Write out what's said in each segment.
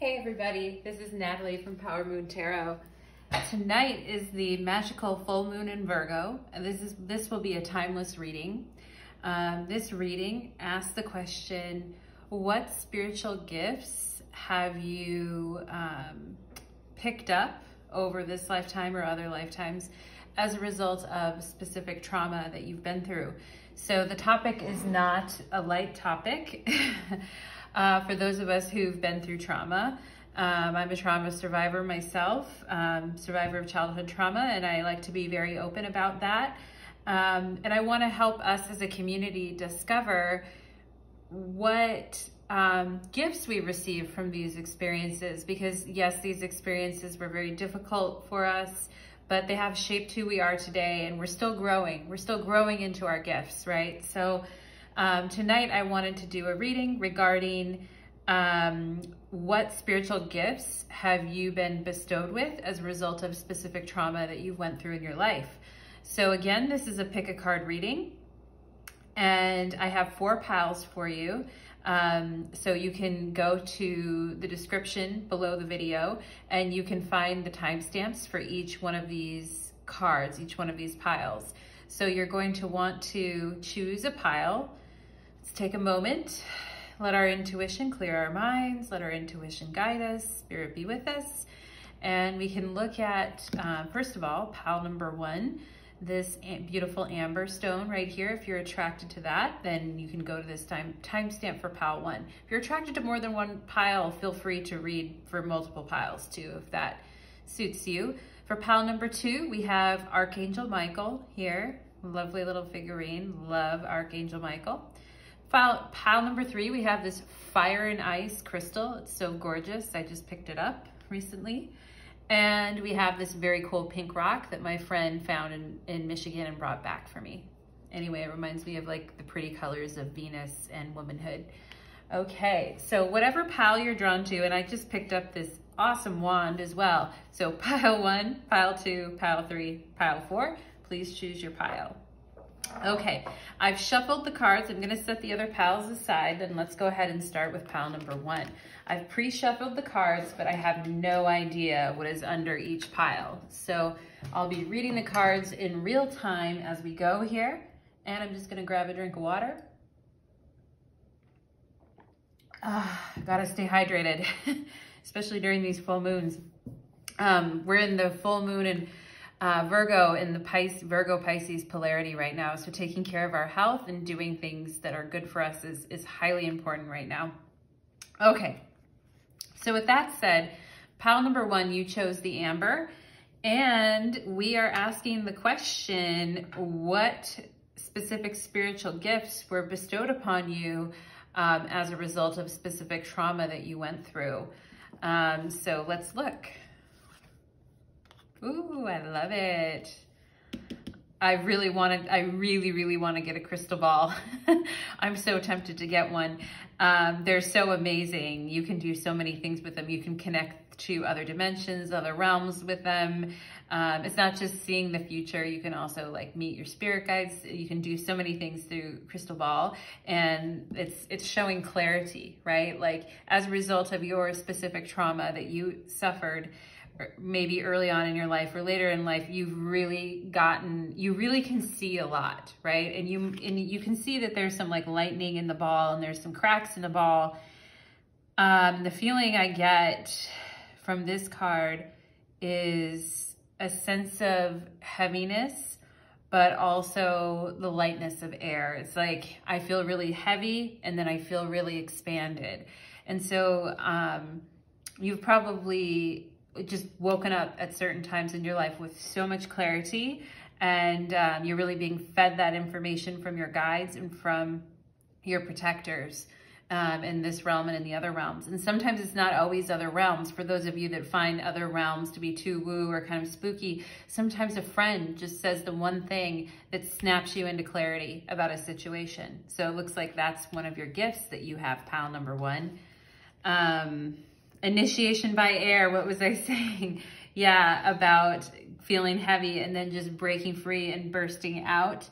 Hey everybody, this is Natalie from Power Moon Tarot. Tonight is the magical full moon in Virgo, and this will be a timeless reading. This reading asks the question, what spiritual gifts have you picked up over this lifetime or other lifetimes as a result of specific trauma that you've been through? So the topic is not a light topic. For those of us who've been through trauma. I'm a trauma survivor myself, survivor of childhood trauma, and I like to be very open about that. And I want to help us as a community discover what gifts we receive from these experiences, because yes, these experiences were very difficult for us, but they have shaped who we are today, and we're still growing. We're still growing into our gifts, right? So tonight I wanted to do a reading regarding what spiritual gifts have you been bestowed with as a result of specific trauma that you went through in your life. So again, this is a pick a card reading, and I have 4 piles for you. So you can go to the description below the video and you can find the timestamps for each one of these cards, each one of these piles. So you're going to want to choose a pile. Let's take a moment, let our intuition clear our minds, let our intuition guide us, spirit be with us. And we can look at, first of all, pile number 1, this beautiful amber stone right here. If you're attracted to that, then you can go to this timestamp for pile 1. If you're attracted to more than one pile, feel free to read for multiple piles too, if that suits you. For pile number 2, we have Archangel Michael here. Lovely little figurine, love Archangel Michael. Pile number 3, we have this fire and ice crystal. It's so gorgeous. I just picked it up recently. And we have this very cool pink rock that my friend found in Michigan and brought back for me. Anyway, it reminds me of like the pretty colors of Venus and womanhood. Okay, so whatever pile you're drawn to, and I just picked up this awesome wand as well. So pile 1, pile 2, pile 3, pile 4, please choose your pile. Okay, I've shuffled the cards. I'm gonna set the other piles aside, and let's go ahead and start with pile number 1. I've pre-shuffled the cards, but I have no idea what is under each pile. So I'll be reading the cards in real time as we go here, and I'm just gonna grab a drink of water. Gotta stay hydrated, especially during these full moons. We're in the full moon in Virgo in the Virgo Pisces polarity right now. So taking care of our health and doing things that are good for us is highly important right now. Okay, so with that said, pile number 1, you chose the amber, and we are asking the question, what specific spiritual gifts were bestowed upon you as a result of specific trauma that you went through? So let's look. Ooh, I love it. I really, really want to get a crystal ball. I'm so tempted to get one. They're so amazing. You can do so many things with them. You can connect to other dimensions, other realms with them. It's not just seeing the future. You can also like meet your spirit guides. You can do so many things through crystal ball, and it's showing clarity, right? Like as a result of your specific trauma that you suffered, maybe early on in your life or later in life, you really can see a lot, right? And you can see that there's some like lightning in the ball and there's some cracks in the ball. The feeling I get from this card is a sense of heaviness, but also the lightness of air. It's like, I feel really heavy and then I feel really expanded. And so you've probably just woken up at certain times in your life with so much clarity, and you're really being fed that information from your guides and from your protectors in this realm and in the other realms. And sometimes it's not always other realms. For those of you that find other realms to be too woo or kind of spooky, sometimes a friend just says the one thing that snaps you into clarity about a situation. So it looks like that's one of your gifts that you have, pile number 1. Initiation by air, what was I saying? Yeah, about feeling heavy and then just breaking free and bursting out.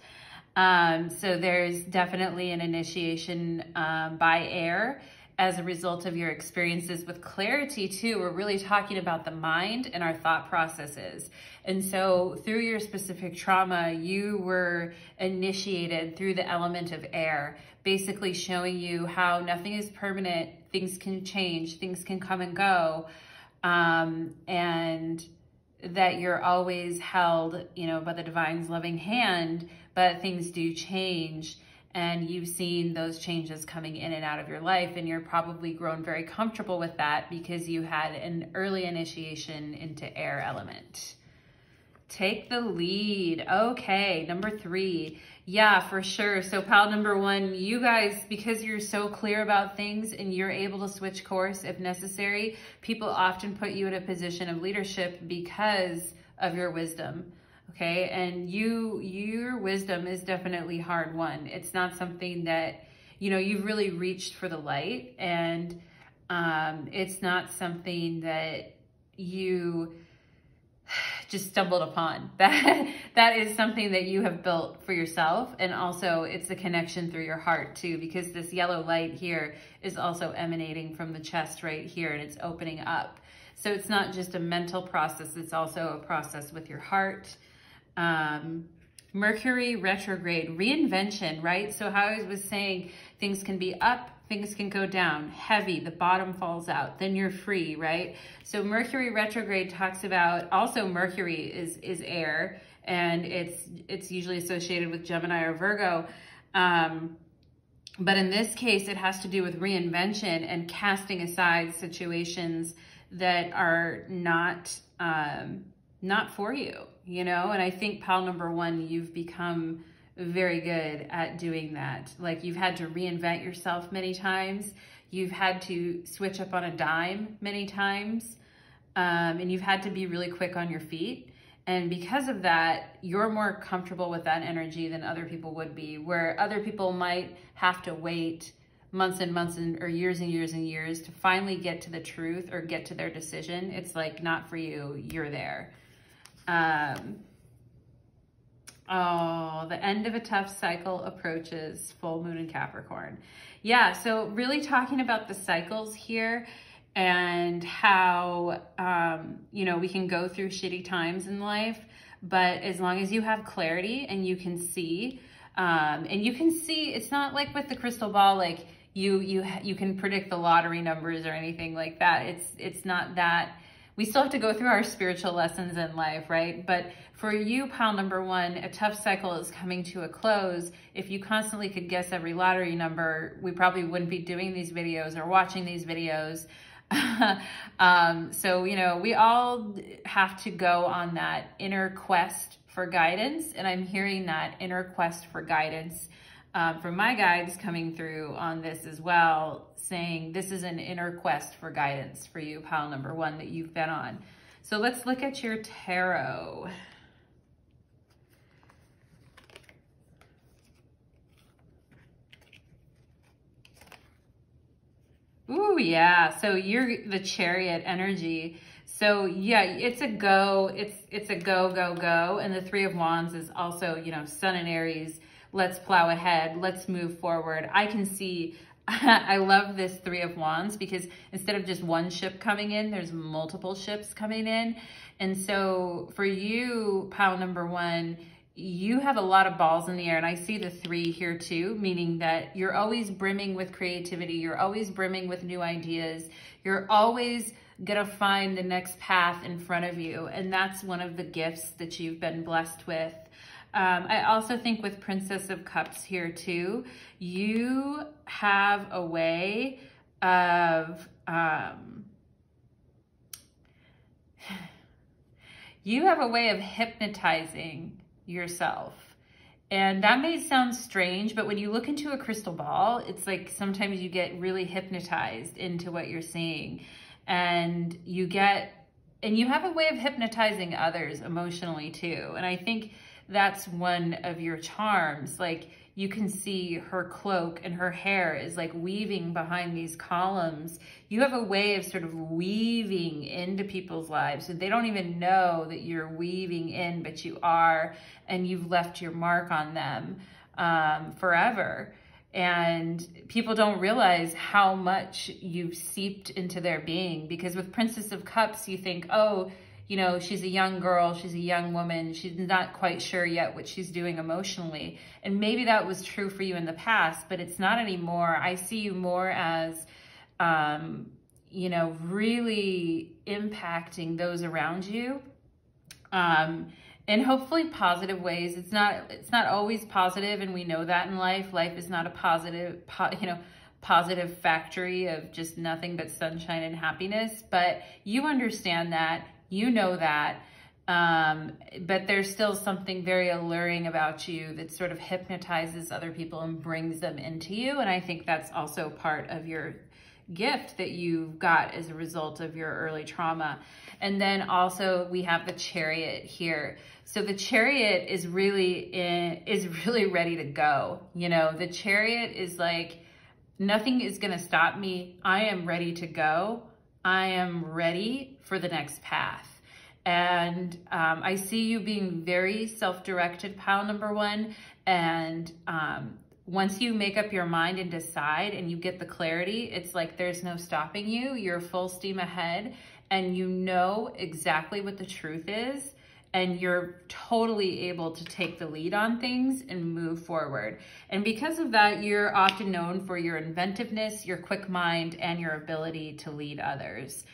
So there's definitely an initiation by air, as a result of your experiences with clarity too. We're really talking about the mind and our thought processes. And so through your specific trauma, you were initiated through the element of air, basically showing you how nothing is permanent, things can change, things can come and go, and that you're always held, you know, by the divine's loving hand, but things do change. And you've seen those changes coming in and out of your life, and you're probably grown very comfortable with that because you had an early initiation into air element. Take the lead. Okay, number 3. Yeah, for sure. So pile number 1, you guys, because you're so clear about things and you're able to switch course if necessary, people often put you in a position of leadership because of your wisdom. Okay, and your wisdom is definitely hard won. It's not something that, you know, you've really reached for the light, and it's not something that you just stumbled upon. That is something that you have built for yourself, and also it's a connection through your heart too, because this yellow light here is also emanating from the chest right here, and it's opening up. So it's not just a mental process, it's also a process with your heart. Mercury retrograde, reinvention, right? So how I was saying, things can be up, things can go down, heavy, the bottom falls out, then you're free, right? So Mercury retrograde talks about, also Mercury is air, and it's usually associated with Gemini or Virgo. But in this case, it has to do with reinvention and casting aside situations that are not for you, you know? And I think pile number 1, you've become very good at doing that. Like, you've had to reinvent yourself many times. You've had to switch up on a dime many times. And you've had to be really quick on your feet. And because of that, you're more comfortable with that energy than other people would be, where other people might have to wait months and months or years and years and years to finally get to the truth or get to their decision. It's like, not for you, you're there. Oh, the end of a tough cycle approaches, full moon in Capricorn. Yeah, so really talking about the cycles here and how, you know, we can go through shitty times in life, but as long as you have clarity and you can see, it's not like with the crystal ball, like you can predict the lottery numbers or anything like that. It's not that. We still have to go through our spiritual lessons in life, right? But for you, pile number 1, a tough cycle is coming to a close. If you constantly could guess every lottery number, we probably wouldn't be doing these videos or watching these videos. So, you know, we all have to go on that inner quest for guidance. And I'm hearing that inner quest for guidance from my guides coming through on this as well, saying this is an inner quest for guidance for you, pile number 1, that you've been on. So let's look at your tarot. Ooh, yeah. So you're the Chariot energy. So yeah, it's a go. It's a go, go, go. And the 3 of Wands is also, you know, Sun and Aries. Let's plow ahead. Let's move forward. I can see, I love this 3 of Wands because instead of just one ship coming in, there's multiple ships coming in. And so for you, pile number 1, you have a lot of balls in the air. And I see the 3 here too, meaning that you're always brimming with creativity. You're always brimming with new ideas. You're always gonna find the next path in front of you. And that's one of the gifts that you've been blessed with. I also think with Princess of Cups here too, you have a way of, hypnotizing yourself. And that may sound strange, but when you look into a crystal ball, it's like sometimes you get really hypnotized into what you're seeing. And you have a way of hypnotizing others emotionally too. And I think that's one of your charms. Like, you can see her cloak and her hair is like weaving behind these columns. You have a way of sort of weaving into people's lives. So they don't even know that you're weaving in, but you are, and you've left your mark on them forever. And people don't realize how much you've seeped into their being, because with Princess of Cups, you think, oh, you know, she's a young girl, she's a young woman, she's not quite sure yet what she's doing emotionally. And maybe that was true for you in the past, but it's not anymore. I see you more as, you know, really impacting those around you. In hopefully positive ways. It's not always positive, and we know that in life. Life is not a positive factory of just nothing but sunshine and happiness. But you understand that, you know that, but there's still something very alluring about you that sort of hypnotizes other people and brings them into you. And I think that's also part of your gift that you got as a result of your early trauma. And then also we have the Chariot here. So the Chariot is really ready to go. You know, the Chariot is like, nothing is going to stop me. I am ready to go. I am ready for the next path. And I see you being very self-directed, pile number one. And once you make up your mind and decide and you get the clarity, it's like there's no stopping you. You're full steam ahead, and you know exactly what the truth is, and you're totally able to take the lead on things and move forward. And because of that, you're often known for your inventiveness, your quick mind, and your ability to lead others.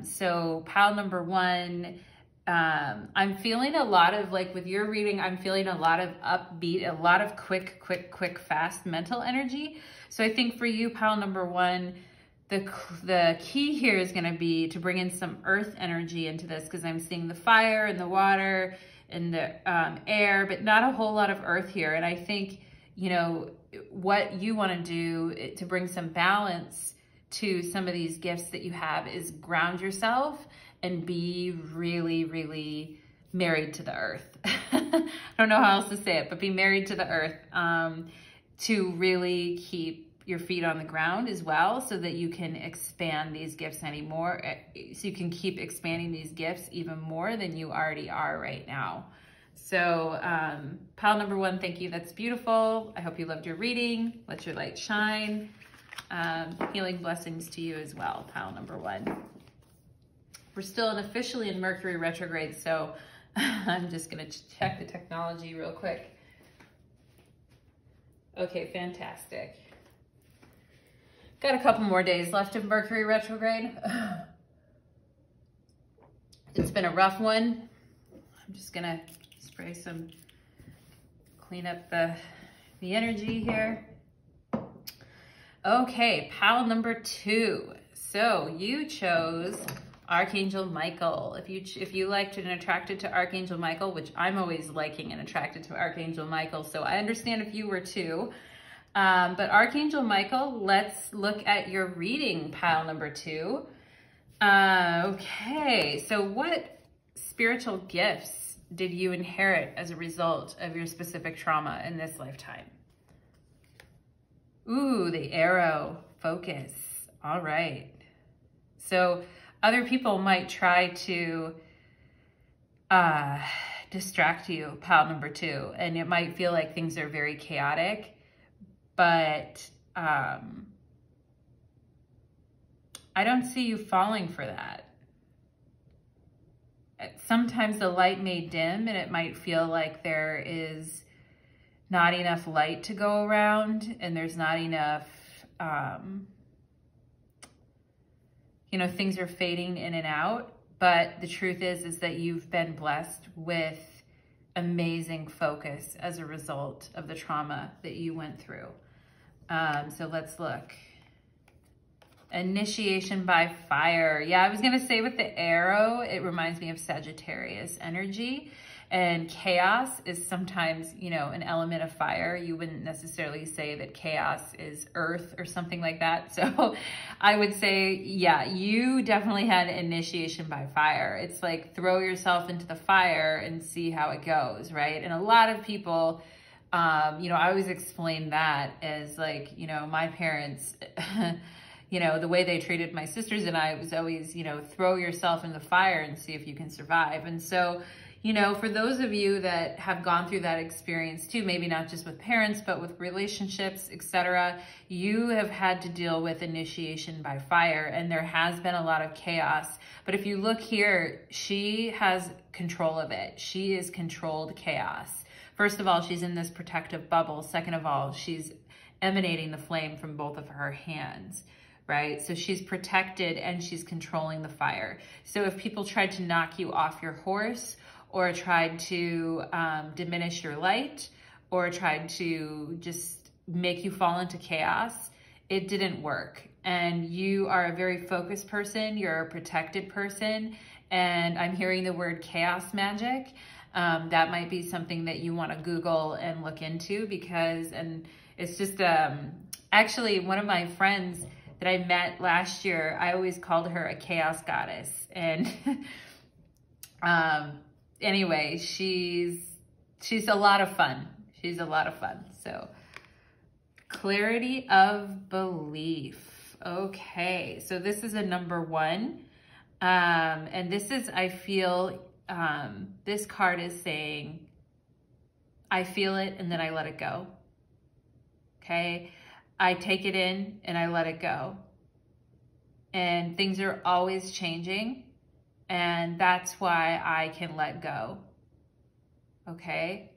So pile number one, I'm feeling a lot of, like with your reading, I'm feeling a lot of upbeat, a lot of quick, fast mental energy. So I think for you, pile number one, the key here is going to be to bring in some earth energy into this, because I'm seeing the fire and the water and the air, but not a whole lot of earth here. And I think, you know, what you want to do to bring some balance to some of these gifts that you have is ground yourself and be really, really married to the earth. I don't know how else to say it, but be married to the earth, to really keep your feet on the ground as well, so that you can expand these gifts anymore. So you can keep expanding these gifts even more than you already are right now. So pile number one, thank you. That's beautiful. I hope you loved your reading. Let your light shine. Healing blessings to you as well, pile number one. We're still officially in Mercury retrograde, so I'm just gonna check the technology real quick. Okay, fantastic. Got a couple more days left of Mercury retrograde. It's been a rough one. I'm just gonna spray some, clean up the energy here. Okay, pile number two. So you chose Archangel Michael. If you liked and attracted to Archangel Michael, which I'm always liking and attracted to Archangel Michael, so I understand if you were too. But Archangel Michael, let's look at your reading, pile number two. Okay, so what spiritual gifts did you inherit as a result of your specific trauma in this lifetime? Ooh, the arrow, focus. All right. So other people might try to distract you, pile number two, and it might feel like things are very chaotic. But I don't see you falling for that. Sometimes the light may dim, and it might feel like there is not enough light to go around, and there's not enough, you know, things are fading in and out. But the truth is that you've been blessed with amazing focus as a result of the trauma that you went through. So let's look. Initiation by fire. Yeah, I was going to say with the arrow, it reminds me of Sagittarius energy. And chaos is sometimes, you know, an element of fire. You wouldn't necessarily say that chaos is earth or something like that. So I would say, yeah, you definitely had initiation by fire. It's like throw yourself into the fire and see how it goes, right? And a lot of people, you know, I always explain that as like, you know, my parents, you know, the way they treated my sisters and I was always, you know, throw yourself in the fire and see if you can survive. And so, you know, for those of you that have gone through that experience too, maybe not just with parents, but with relationships, etc., you have had to deal with initiation by fire, and there has been a lot of chaos. But if you look here, she has control of it. She is controlled chaos. First of all, she's in this protective bubble. Second of all, she's emanating the flame from both of her hands, right? So she's protected and she's controlling the fire. So if people tried to knock you off your horse, or tried to diminish your light, or tried to just make you fall into chaos, it didn't work. And you are a very focused person, you're a protected person, and I'm hearing the word chaos magic. That might be something that you want to Google and look into, because, and it's just, actually one of my friends that I met last year, I always called her a chaos goddess. And anyway, she's a lot of fun. She's a lot of fun. So clarity of belief. Okay, so this is a number 1. And this is, I feel, this card is saying, I feel it and then I let it go. Okay, I take it in and I let it go. And things are always changing. And that's why I can let go. Okay.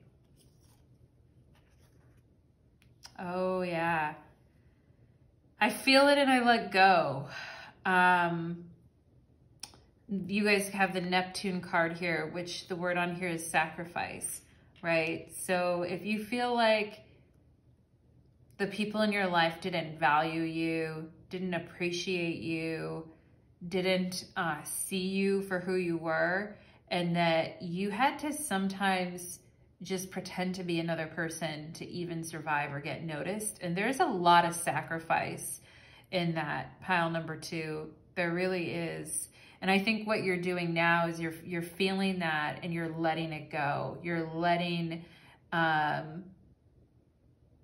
Oh yeah. I feel it and I let go. You guys have the Neptune card here, which the word on here is sacrifice, right? So if you feel like the people in your life didn't value you, didn't appreciate you, didn't see you for who you were, and that you had to sometimes just pretend to be another person to even survive or get noticed. And there's a lot of sacrifice in that pile number 2. There really is. And I think what you're doing now is you're feeling that and you're letting it go. You're letting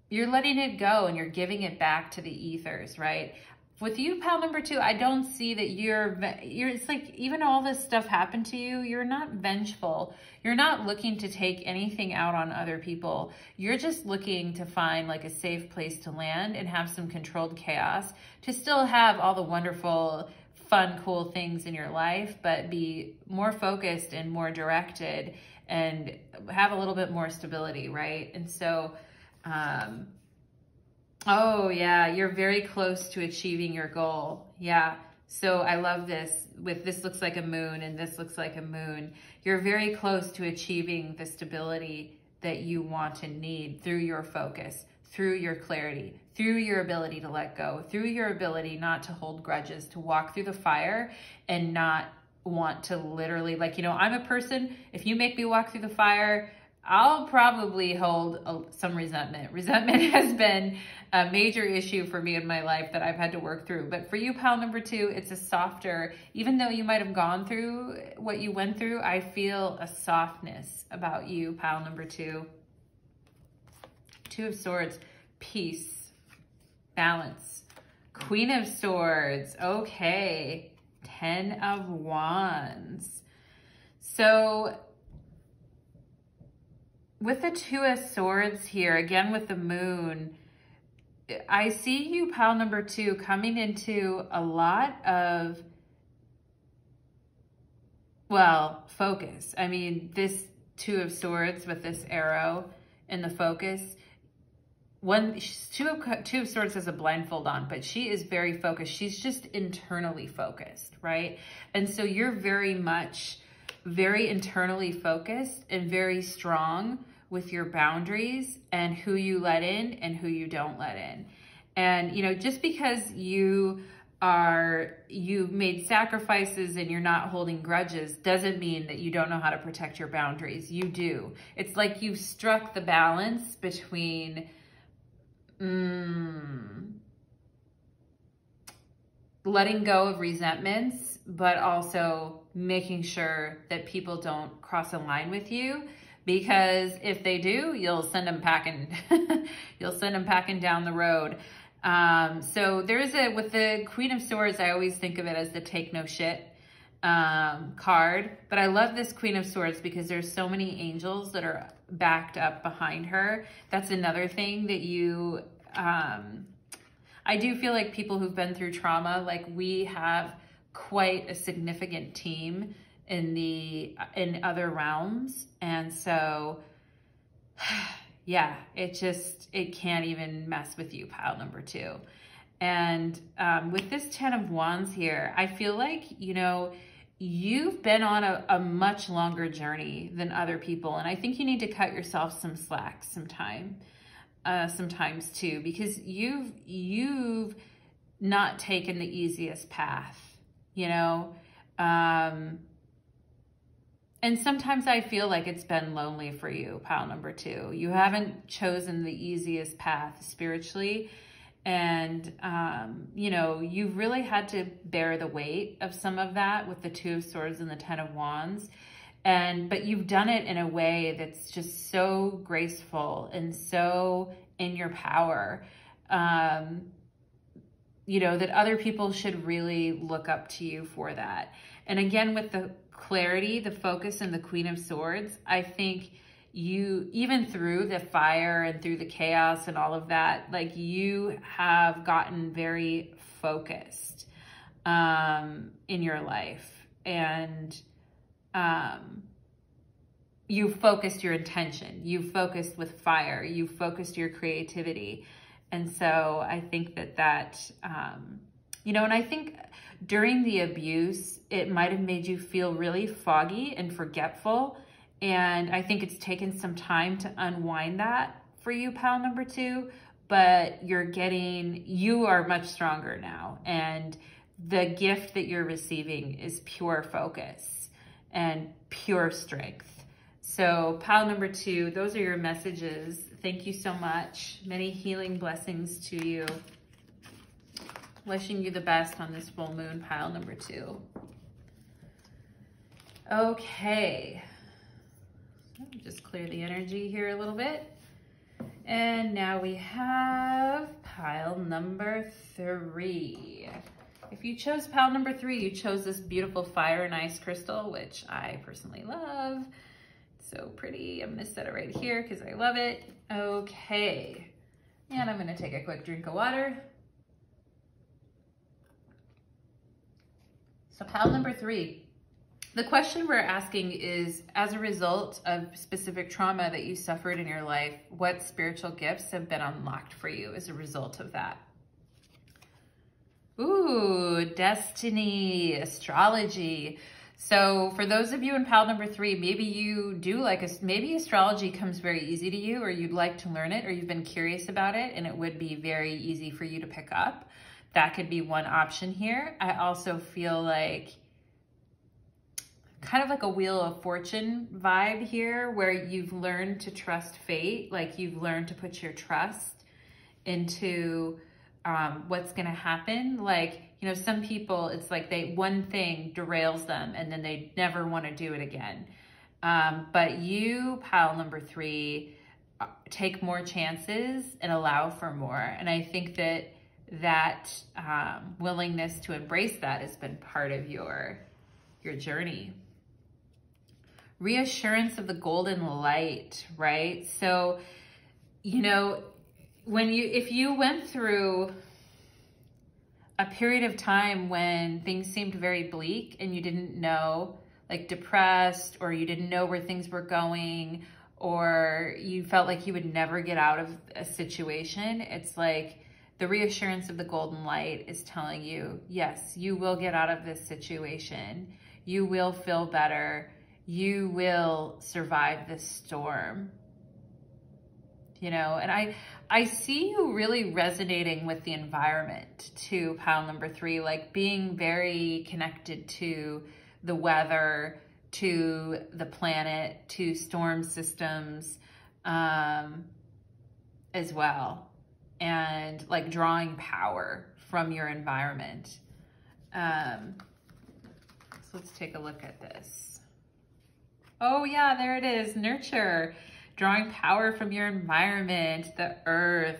it go and you're giving it back to the ethers, right? With you, pile number 2, I don't see that you're, it's like, even all this stuff happened to you, you're not vengeful. You're not looking to take anything out on other people. You're just looking to find like a safe place to land and have some controlled chaos to still have all the wonderful, fun, cool things in your life, but be more focused and more directed and have a little bit more stability, right? And so, oh yeah, you're very close to achieving your goal. Yeah, so I love this. With this looks like a moon and this looks like a moon. You're very close to achieving the stability that you want and need through your focus, through your clarity, through your ability to let go, through your ability not to hold grudges, to walk through the fire and not want to literally, like, you know, I'm a person, if you make me walk through the fire, I'll probably hold some resentment. Resentment has been a major issue for me in my life that I've had to work through. But for you, pile number 2, it's a softer, even though you might have gone through what you went through, I feel a softness about you, pile number 2. 2 of Swords, peace, balance. Queen of Swords, okay. 10 of Wands. So with the 2 of Swords here, again with the moon, I see you, pile number 2, coming into a lot of, well, focus. I mean, this 2 of Swords with this arrow and the focus, two of Swords has a blindfold on, but she is very focused. She's just internally focused, right? And so you're very much very internally focused and very strong with your boundaries and who you let in and who you don't let in. And, you know, just because you made sacrifices and you're not holding grudges doesn't mean that you don't know how to protect your boundaries. You do. It's like you've struck the balance between letting go of resentments, but also making sure that people don't cross a line with you, because if they do, you'll send them packing. You'll send them packing down the road. So with the Queen of Swords, I always think of it as the take no shit. card, but I love this Queen of Swords because there's so many angels that are backed up behind her. That's another thing that you, I do feel like people who've been through trauma, like we have quite a significant team in other realms. And so, yeah, it can't even mess with you, pile number 2. And with this 10 of Wands here, I feel like, you know, you've been on a much longer journey than other people. And I think you need to cut yourself some slack sometimes too, because you've not taken the easiest path, you know? And sometimes I feel like it's been lonely for you, pile number 2. You haven't chosen the easiest path spiritually. And, you know, you've really had to bear the weight of some of that with the 2 of Swords and the 10 of Wands. But you've done it in a way that's just so graceful and so in your power, you know, that other people should really look up to you for that. And again, with the clarity, the focus, and the Queen of Swords, I think you, even through the fire and through the chaos and all of that, like you have gotten very focused in your life. And you've focused your intention. You've focused with fire. You've focused your creativity. And so I think that, you know, and I think during the abuse, it might have made you feel really foggy and forgetful. And I think it's taken some time to unwind that for you, pile number 2, but you are much stronger now. And the gift that you're receiving is pure focus and pure strength. So pile number 2, those are your messages. Thank you so much. Many healing blessings to you. Wishing you the best on this full moon, pile number 2. Okay. Just clear the energy here a little bit. And now we have pile number 3. If you chose pile number 3, you chose this beautiful fire and ice crystal, which I personally love. It's so pretty. I'm gonna set it right here because I love it. Okay. And I'm gonna take a quick drink of water. So pile number 3. The question we're asking is, as a result of specific trauma that you suffered in your life, what spiritual gifts have been unlocked for you as a result of that? Ooh, destiny, astrology. So for those of you in pile number 3, maybe you do maybe astrology comes very easy to you, or you'd like to learn it, or you've been curious about it, and it would be very easy for you to pick up. That could be one option here. I also feel like kind of like a Wheel of Fortune vibe here, where you've learned to trust fate, like you've learned to put your trust into what's gonna happen. Like, you know, some people, it's like one thing derails them and then they never wanna do it again. But you, pile number 3, take more chances and allow for more. And I think that willingness to embrace that has been part of your journey. Reassurance of the golden light, right? So, you know, if you went through a period of time when things seemed very bleak and you didn't know, like depressed, or you didn't know where things were going, or you felt like you would never get out of a situation, it's like the reassurance of the golden light is telling you, yes, you will get out of this situation. You will feel better. You will survive this storm. You know, and I see you really resonating with the environment too, pile number 3, like being very connected to the weather, to the planet, to storm systems as well. And like drawing power from your environment. So let's take a look at this. Oh yeah, there it is, nurture. Drawing power from your environment, the earth.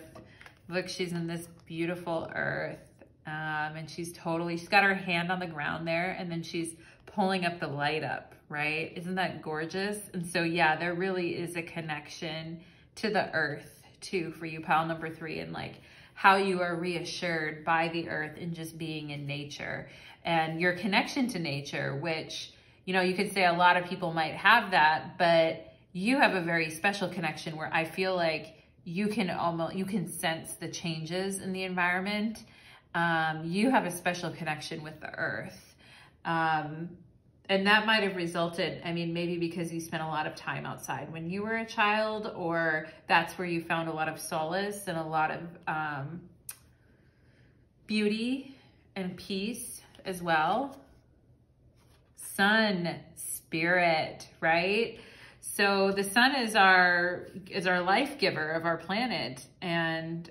Look, she's in this beautiful earth. And she's got her hand on the ground there, and then she's pulling up the light up, right? Isn't that gorgeous? And so, yeah, there really is a connection to the earth too for you, pile number 3, and like how you are reassured by the earth and just being in nature and your connection to nature, which, you know, you could say a lot of people might have that, but you have a very special connection where I feel like you can sense the changes in the environment. You have a special connection with the earth. And that might have resulted, I mean, maybe because you spent a lot of time outside when you were a child, or that's where you found a lot of solace and a lot of beauty and peace as well. Sun, spirit, right? So the sun is our life giver of our planet. And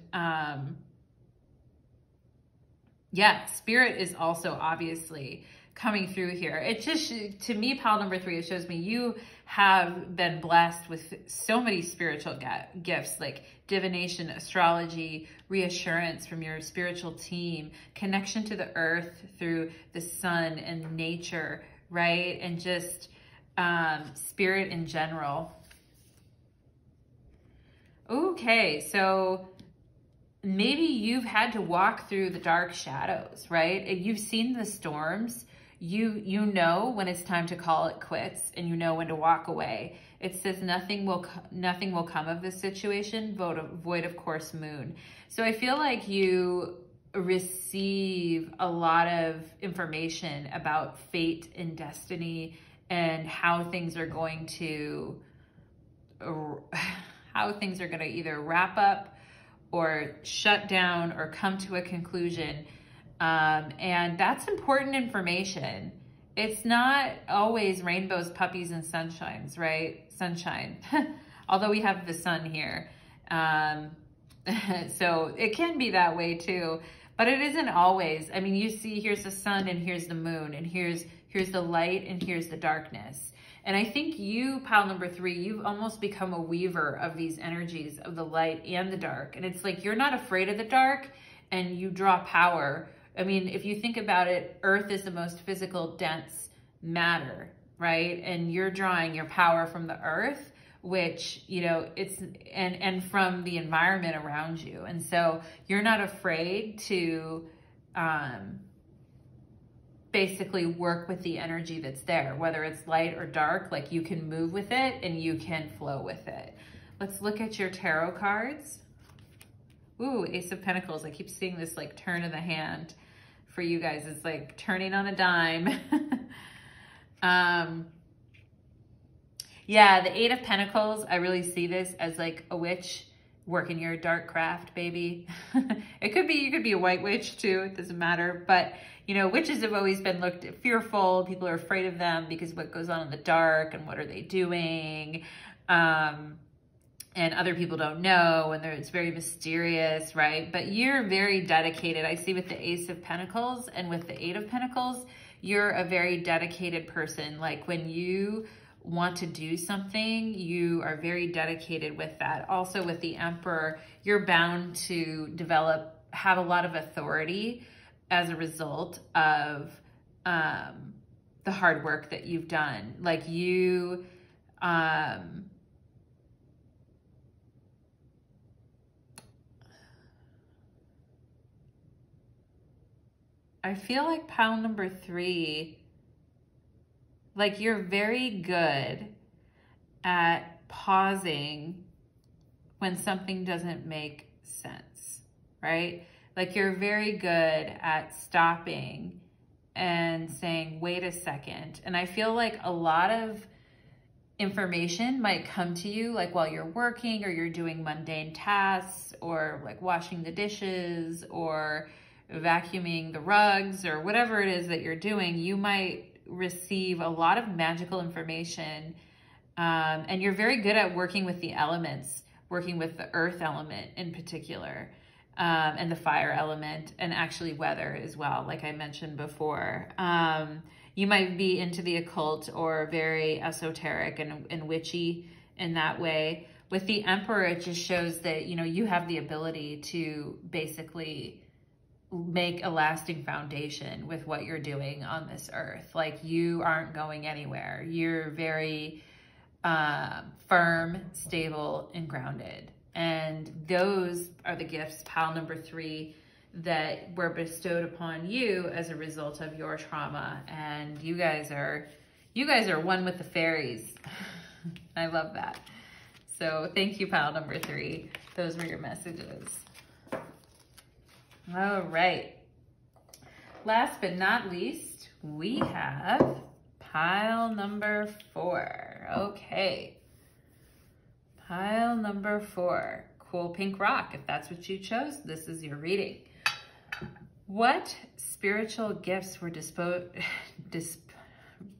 yeah, spirit is also obviously coming through here. It just, to me, pile number 3, it shows me you have been blessed with so many spiritual gifts, like divination, astrology, reassurance from your spiritual team, connection to the earth through the sun and nature, right? And just spirit in general. Okay, so maybe you've had to walk through the dark shadows, right? And you've seen the storms. You know when it's time to call it quits, and you know when to walk away. It says nothing will come of this situation, void of course moon. So I feel like you receive a lot of information about fate and destiny and how things are going to either wrap up or shut down or come to a conclusion. And that's important information. It's not always rainbows, puppies, and sunshines, right? Sunshine, although we have the sun here. So it can be that way too, but it isn't always. I mean, you see, here's the sun and here's the moon, and here's the light and here's the darkness. And I think you, pile number 3, you've almost become a weaver of these energies of the light and the dark. And it's like, you're not afraid of the dark, and you draw power. I mean, if you think about it, Earth is the most physical, dense matter, right? And you're drawing your power from the Earth, which, you know, it's, and from the environment around you. And so you're not afraid to basically work with the energy that's there, whether it's light or dark. Like, you can move with it and you can flow with it. Let's look at your tarot cards. Ooh, Ace of Pentacles. I keep seeing this like turn of the hand for you guys. It's like turning on a dime. Yeah, the 8 of Pentacles, I really see this as like a witch working your dark craft, baby. You could be a white witch too, it doesn't matter. But, you know, witches have always been looked at fearful. People are afraid of them because what goes on in the dark and what are they doing? And other people don't know, and it's very mysterious, right? But you're very dedicated. I see with the Ace of Pentacles and with the 8 of Pentacles, you're a very dedicated person. Like, when you want to do something, you are very dedicated with that. Also with the Emperor, you're bound to have a lot of authority as a result of the hard work that you've done. Like, you, I feel like pile number 3, like, you're very good at pausing when something doesn't make sense, right? Like, you're very good at stopping and saying, wait a second. And I feel like a lot of information might come to you like while you're working, or you're doing mundane tasks, or like washing the dishes, or vacuuming the rugs, or whatever it is that you're doing. You might receive a lot of magical information, and you're very good at working with the elements, working with the earth element in particular, and the fire element, and actually weather as well, like I mentioned before. You might be into the occult or very esoteric and witchy in that way. With the Emperor, it just shows that, you know, you have the ability to basically make a lasting foundation with what you're doing on this earth. Like, you aren't going anywhere. You're very firm, stable, and grounded. And those are the gifts, pile number 3, that were bestowed upon you as a result of your trauma. And you guys are one with the fairies. I love that. So thank you, pile number 3. Those were your messages. All right. Last but not least, we have pile number 4. Okay. Pile number 4. Cool pink rock. If that's what you chose, this is your reading. What spiritual gifts were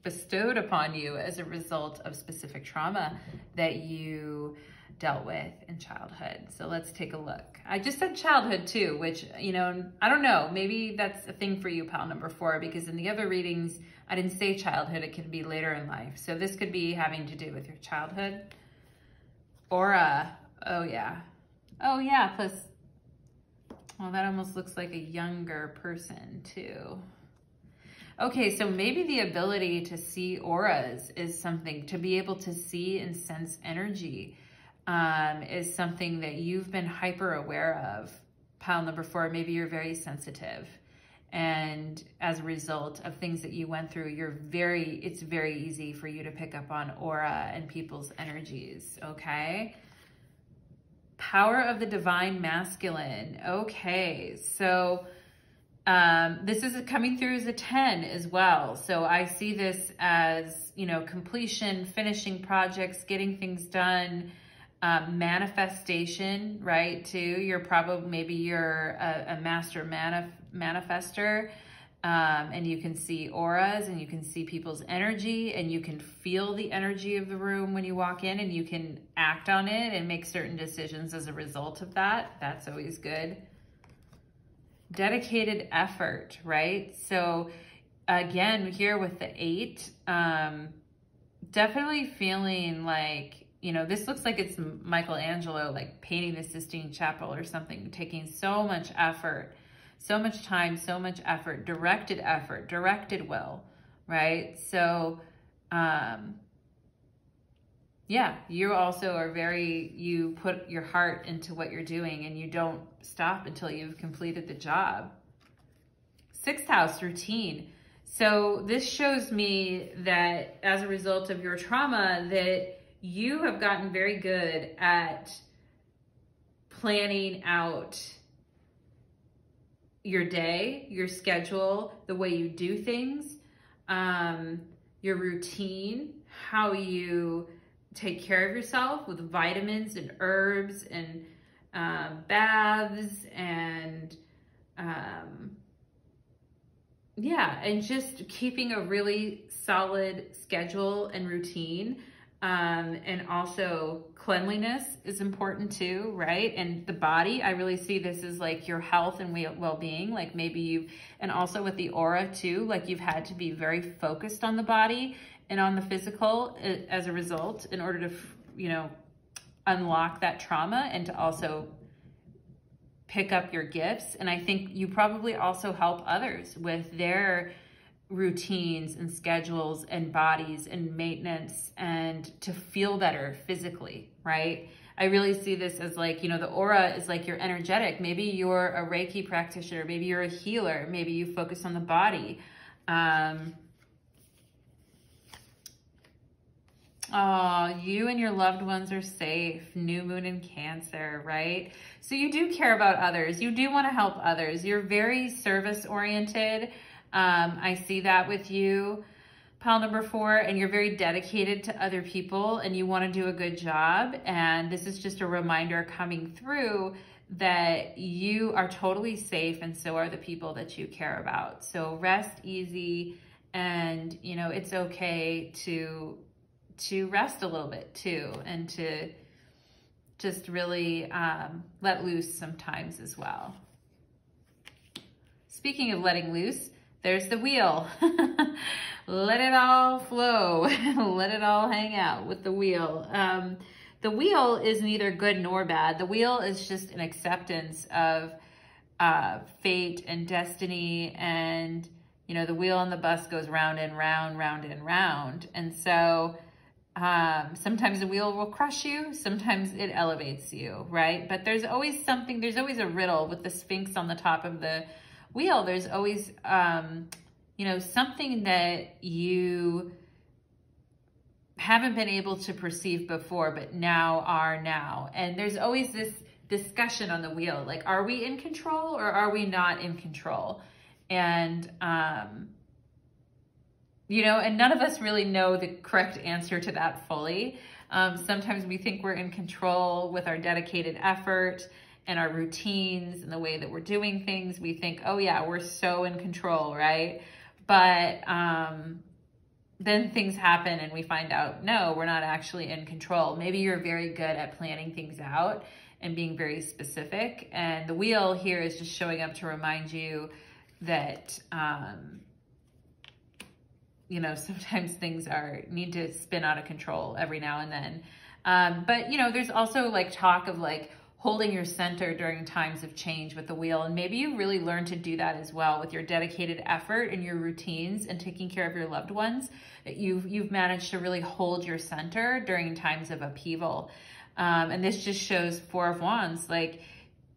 bestowed upon you as a result of specific trauma that you dealt with in childhood? So let's take a look. I just said childhood too, which, you know, I don't know, maybe that's a thing for you, pile number 4, because in the other readings, I didn't say childhood. It could be later in life. So this could be having to do with your childhood. Aura. Oh yeah. Oh yeah. Plus, well, that almost looks like a younger person too. Okay, so maybe the ability to see auras is something, to be able to see and sense energy is something that you've been hyper aware of. Pile number 4, maybe you're very sensitive. And as a result of things that you went through, it's very easy for you to pick up on aura and people's energies, okay? Power of the divine masculine. Okay, so this is coming through as a 10 as well. So I see this as, you know, completion, finishing projects, getting things done, manifestation, right? Too. Maybe you're a master manifester, and you can see auras and you can see people's energy and you can feel the energy of the room when you walk in, and you can act on it and make certain decisions as a result of that. That's always good. Dedicated effort, right? So again, here with the 8, definitely feeling like, you know, this looks like it's Michelangelo, like painting the Sistine Chapel or something, taking so much effort, so much time, so much effort, directed will, right? So, yeah, you also are you put your heart into what you're doing and you don't stop until you've completed the job. 6th house, routine. So this shows me that as a result of your trauma, that you have gotten very good at planning out your day, your schedule, the way you do things, your routine, how you take care of yourself with vitamins and herbs and baths and yeah, and just keeping a really solid schedule and routine. And also cleanliness is important too, right? And the body, I really see this as like your health and well-being, like maybe and also with the aura too, like you've had to be very focused on the body and on the physical as a result in order to, you know, unlock that trauma and to also pick up your gifts. And I think you probably also help others with their routines and schedules and bodies and maintenance and to feel better physically, right? I really see this as like, you know, the aura is like you're energetic. Maybe you're a Reiki practitioner. Maybe you're a healer. Maybe you focus on the body. Oh, you and your loved ones are safe. New moon in Cancer, right? So you do care about others. You do want to help others. You're very service oriented. I see that with you, pile number 4, and you're very dedicated to other people and you want to do a good job. And this is just a reminder coming through that you are totally safe and so are the people that you care about. So rest easy, and you know, it's okay to rest a little bit too, and to just really let loose sometimes as well. Speaking of letting loose, there's the wheel. Let it all flow. Let it all hang out with the wheel. The wheel is neither good nor bad. The wheel is just an acceptance of fate and destiny, and you know, the wheel on the bus goes round and round, round and round. And so sometimes the wheel will crush you, sometimes it elevates you, right? But there's always something, there's always a riddle with the Sphinx on the top of the wheel. There's always, you know, something that you haven't been able to perceive before, but now are now. And there's always this discussion on the wheel, like, are we in control or are we not in control? And, you know, and none of us really know the correct answer to that fully. Sometimes we think we're in control with our dedicated effort and our routines and the way that we're doing things. We think, oh yeah, we're so in control, right? But then things happen and we find out, no, we're not actually in control. Maybe you're very good at planning things out and being very specific. And the wheel here is just showing up to remind you that, you know, sometimes things need to spin out of control every now and then. But, you know, there's also like talk of like holding your center during times of change with the wheel. And maybe you really learn to do that as well with your dedicated effort and your routines and taking care of your loved ones. You've managed to really hold your center during times of upheaval. And this just shows Four of Wands, like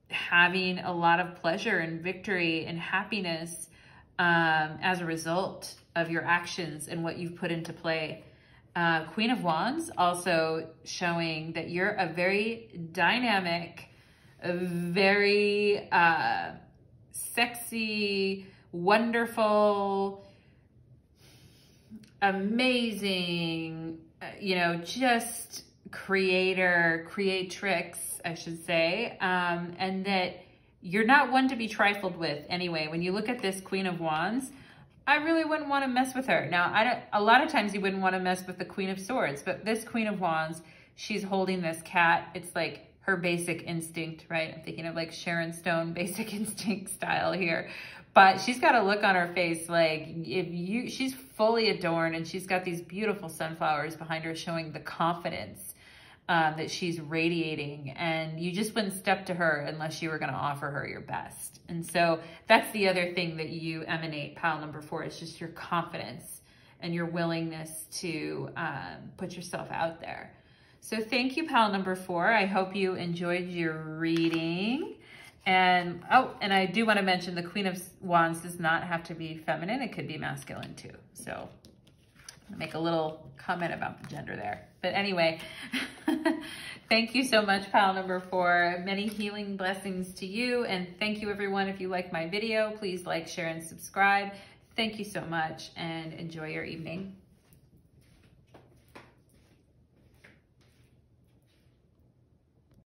having a lot of pleasure and victory and happiness as a result of your actions and what you've put into play. Queen of Wands also showing that you're a very dynamic, very sexy, wonderful, amazing, you know, just creatrix, I should say, and that you're not one to be trifled with anyway. When you look at this Queen of Wands, I really wouldn't want to mess with her. Now, a lot of times you wouldn't want to mess with the Queen of Swords, but this Queen of Wands, she's holding this cat. It's like her basic instinct, right? I'm thinking of like Sharon Stone, Basic Instinct style here. But she's got a look on her face like she's fully adorned, and she's got these beautiful sunflowers behind her showing the confidence that she's radiating, and you just wouldn't step to her unless you were going to offer her your best. And so that's the other thing that you emanate, pile number 4, is just your confidence and your willingness to put yourself out there. So thank you, pile number 4. I hope you enjoyed your reading. And oh, and I do want to mention the Queen of Wands does not have to be feminine. It could be masculine too. So make a little comment about the gender there. But anyway, thank you so much, pile number 4. Many healing blessings to you. And thank you, everyone. If you like my video, please like, share, and subscribe. Thank you so much, and enjoy your evening.